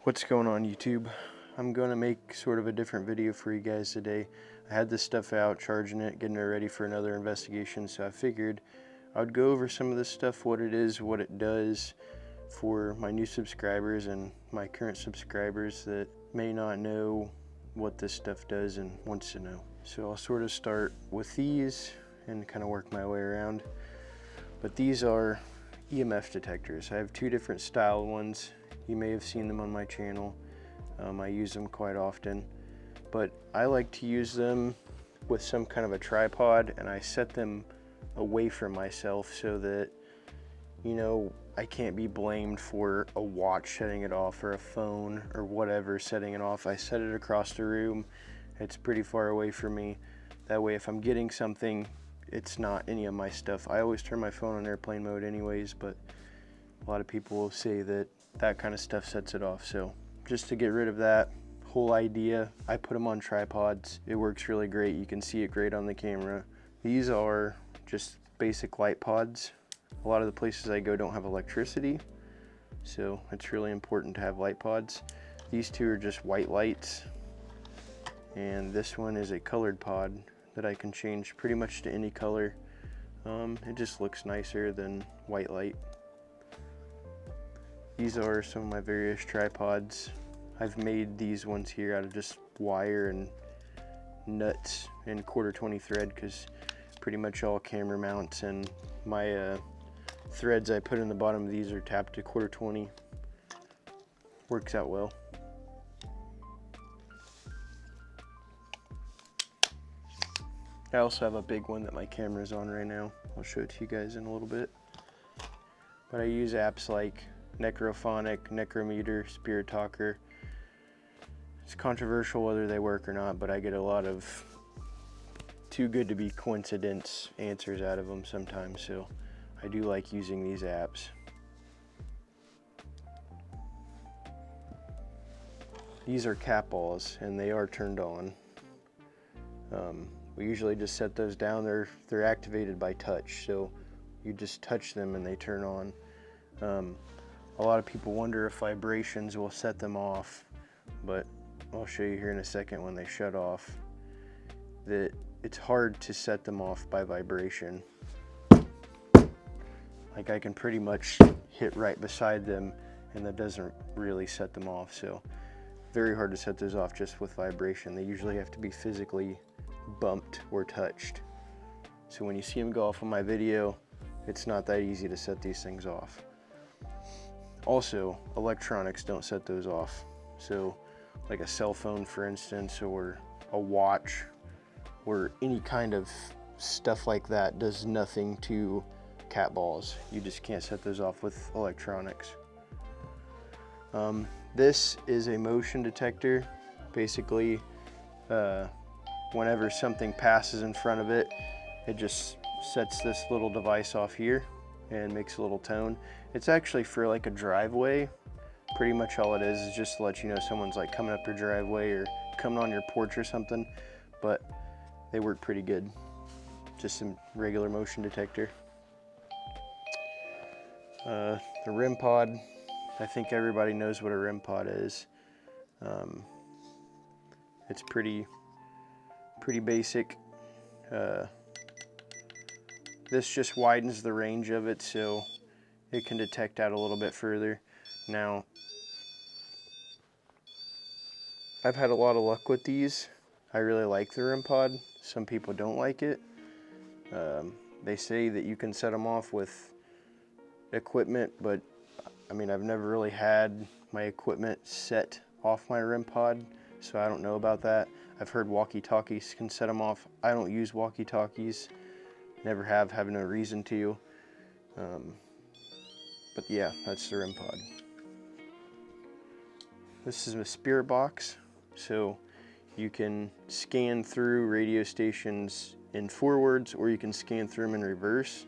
What's going on, YouTube? I'm going to make sort of a different video for you guys today. I had this stuff out, charging it, getting it ready for another investigation, so I figured I would go over some of this stuff, what it is, what it does for my new subscribers and my current subscribers that may not know what this stuff does and wants to know. So I'll sort of start with these and kind of work my way around. But these are EMF detectors. I have two different style ones. You may have seen them on my channel. I use them quite often, but I like to use them with some kind of a tripod, and I set them away from myself so that, you know, I can't be blamed for a watch setting it off or a phone or whatever setting it off. I set it across the room. It's pretty far away from me. That way, if I'm getting something, it's not any of my stuff. I always turn my phone on airplane mode anyways, but a lot of people will say that that kind of stuff sets it off. So just to get rid of that whole idea, I put them on tripods. It works really great. You can see it great on the camera. These are just basic light pods. A lot of the places I go don't have electricity, so it's really important to have light pods. These two are just white lights, and this one is a colored pod that I can change pretty much to any color. It just looks nicer than white light. These are some of my various tripods. I've made these ones here out of just wire and nuts and 1/4-20 thread, because pretty much all camera mounts and my threads I put in the bottom of these are tapped to 1/4-20. Works out well. I also have a big one that my camera's on right now. I'll show it to you guys in a little bit. But I use apps like Necrophonic, Necrometer, Spirit Talker. It's controversial whether they work or not, but I get a lot of too good to be coincidence answers out of them sometimes, so I do like using these apps. These are cat balls, and they are turned on. We usually just set those down. They're activated by touch, so you just touch them and they turn on. A lot of people wonder if vibrations will set them off, but I'll show you here in a second when they shut off that it's hard to set them off by vibration. Like, I can pretty much hit right beside them and that doesn't really set them off, so very hard to set those off just with vibration. They usually have to be physically bumped or touched. So when you see them go off on my video, it's not that easy to set these things off. Also, electronics don't set those off. So like a cell phone, for instance, or a watch, or any kind of stuff like that does nothing to cat balls. You just can't set those off with electronics. This is a motion detector. Basically, whenever something passes in front of it, it just sets this little device off here and makes a little tone. It's actually for like a driveway. Pretty much all it is just to let you know someone's like coming up your driveway or coming on your porch or something, but they work pretty good. Just some regular motion detector. The rempod, I think everybody knows what a rempod is. It's pretty basic. This just widens the range of it so it can detect out a little bit further. Now, I've had a lot of luck with these. I really like the rempod. Some people don't like it. They say that you can set them off with equipment, but I mean, I've never really had my equipment set off my rempod, so I don't know about that. I've heard walkie-talkies can set them off. I don't use walkie-talkies. Never have no reason to. But yeah, that's the rempod. This is a spirit box, so you can scan through radio stations in forwards, or you can scan through them in reverse.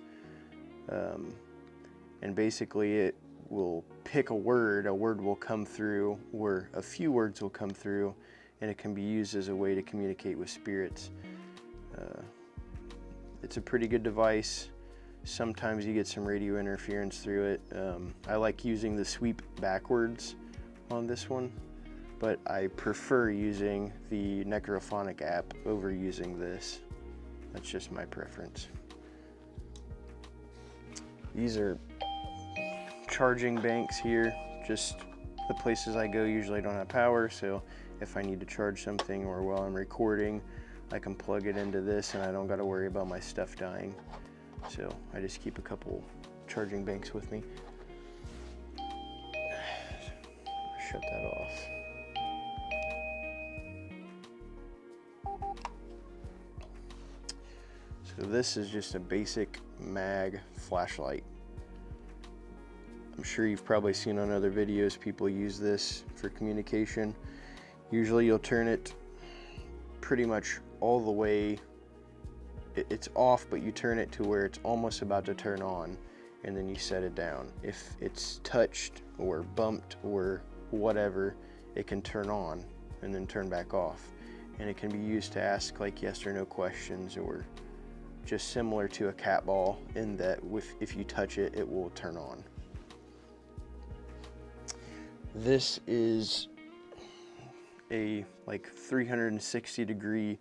And basically it will pick a word will come through, or a few words will come through, and it can be used as a way to communicate with spirits. It's a pretty good device. Sometimes you get some radio interference through it. I like using the sweep backwards on this one, but I prefer using the Necrophonic app over using this. That's just my preference. These are charging banks here. Just the places I go usually don't have power, so if I need to charge something or while I'm recording, I can plug it into this and I don't got to worry about my stuff dying. So I just keep a couple charging banks with me. Shut that off. So this is just a basic mag flashlight. I'm sure you've probably seen on other videos people use this for communication. Usually you'll turn it pretty much all the way, it's off, but you turn it to where it's almost about to turn on, and then you set it down. If it's touched or bumped or whatever, it can turn on and then turn back off. And it can be used to ask like yes or no questions, or just similar to a cat ball in that if you touch it, it will turn on. This is a like 360-degree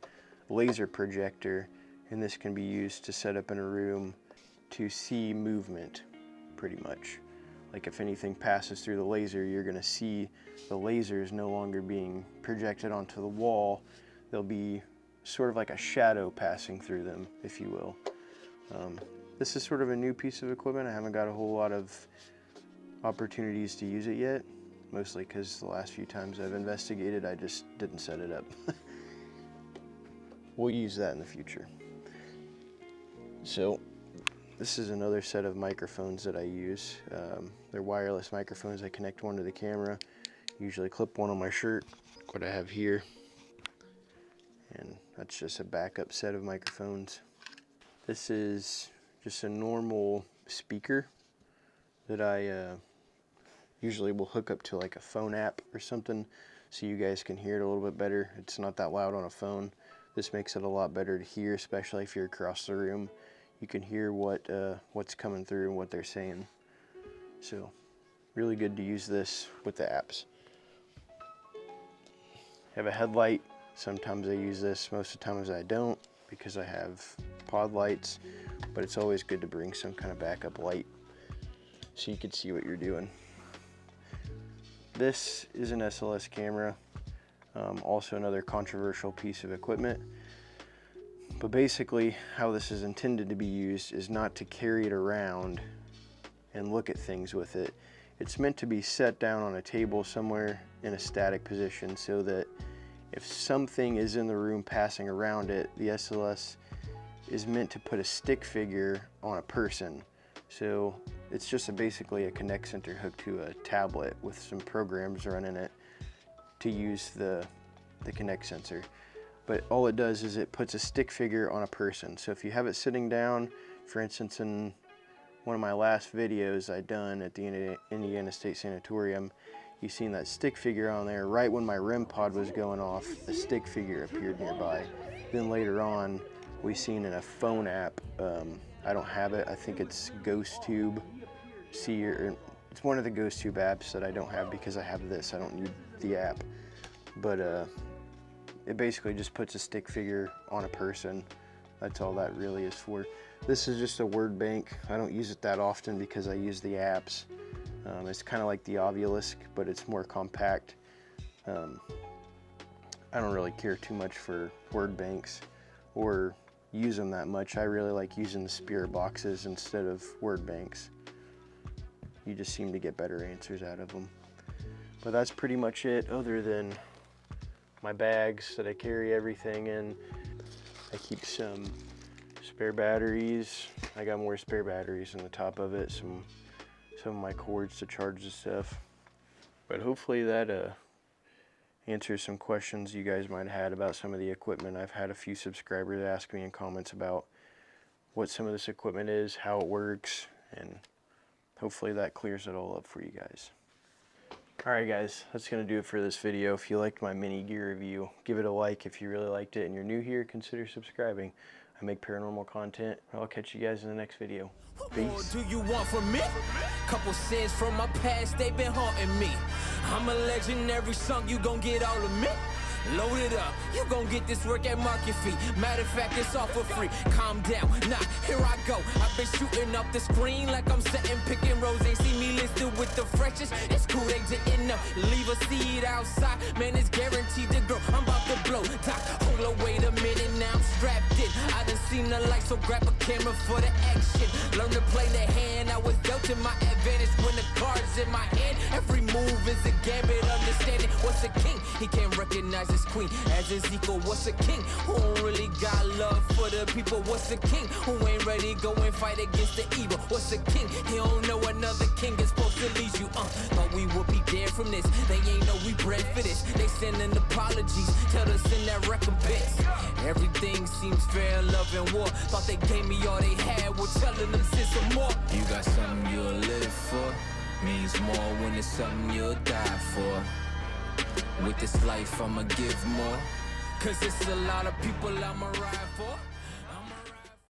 laser projector, and this can be used to set up in a room to see movement, pretty much. Like if anything passes through the laser, you're gonna see the lasers no longer being projected onto the wall. There'll be sort of like a shadow passing through them, if you will. This is sort of a new piece of equipment. I haven't got a whole lot of opportunities to use it yet, mostly because the last few times I've investigated, I just didn't set it up. We'll use that in the future. So this is another set of microphones that I use. They're wireless microphones. I connect one to the camera, usually clip one on my shirt, what I have here. And that's just a backup set of microphones. This is just a normal speaker that I usually will hook up to like a phone app or something so you guys can hear it a little bit better. It's not that loud on a phone. This makes it a lot better to hear, especially if you're across the room. You can hear what's coming through and what they're saying. So really good to use this with the apps. I have a headlight. Sometimes I use this, most of the times I don't because I have pod lights, but it's always good to bring some kind of backup light so you can see what you're doing. This is an SLS camera, also another controversial piece of equipment. But basically how this is intended to be used is not to carry it around and look at things with it. It's meant to be set down on a table somewhere in a static position so that if something is in the room passing around it, the SLS is meant to put a stick figure on a person. So it's just basically a Connect Center hooked to a tablet with some programs running it to use the Connect Sensor. But all it does is it puts a stick figure on a person. So if you have it sitting down, for instance, in one of my last videos I done at the Indiana State Sanatorium, you seen that stick figure on there. Right when my rempod was going off, the stick figure appeared nearby. Then later on, we seen in a phone app, I don't have it, I think it's GhostTube. It's one of the GhostTube apps that I don't have because I have this, I don't need the app. But it basically just puts a stick figure on a person. That's all that really is for. This is just a word bank. I don't use it that often because I use the apps. It's kind of like the Obelisk, but it's more compact. I don't really care too much for word banks or use them that much. I really like using the spirit boxes instead of word banks. You just seem to get better answers out of them. But that's pretty much it, other than my bags that I carry everything in. I keep some spare batteries. I got more spare batteries in the top of it, some of my cords to charge the stuff. But hopefully that answers some questions you guys might have had about some of the equipment. I've had a few subscribers ask me in comments about what some of this equipment is, how it works, and hopefully that clears it all up for you guys. Alright guys, that's going to do it for this video. If you liked my mini gear review, give it a like. If you really liked it and you're new here, consider subscribing. I make paranormal content. I'll catch you guys in the next video. Peace. What do you want from me? Couple sins from my past, they've been haunting me. I'm a legendary song, you gon' get all of me. Load it up, you gon' get this work at market fee. Matter of fact, it's all for free. Calm down, nah, here I go. I've been shooting up the screen like I'm setting picking rows. They see me listed with the freshest. It's cool, they didn't know. Leave a seed outside, man, it's guaranteed to grow. I'm about to blow, doc, hold up, wait a minute, now I'm strapped in. I done seen the light, so grab a camera for the action. Learn to play the hand, I was dealt in my advantage when the card's in my hand. Every move is a gambit, understanding what's a king. He can't recognize his queen as his equal. What's a king who don't really got love for the people? What's a king who ain't ready go and fight against the evil? What's a king? He don't know another king is supposed to lead you. Thought we would be dead from this. They ain't know we bred for this. They sending apologies, tell us in that recompense. Everything seems fair, love and war. Thought they gave me all they had, we're telling them send some more. You got something you'll live for. Means more when it's something you'll die for. With this life I'ma give more, 'cause it's a lot of people I'ma ride for.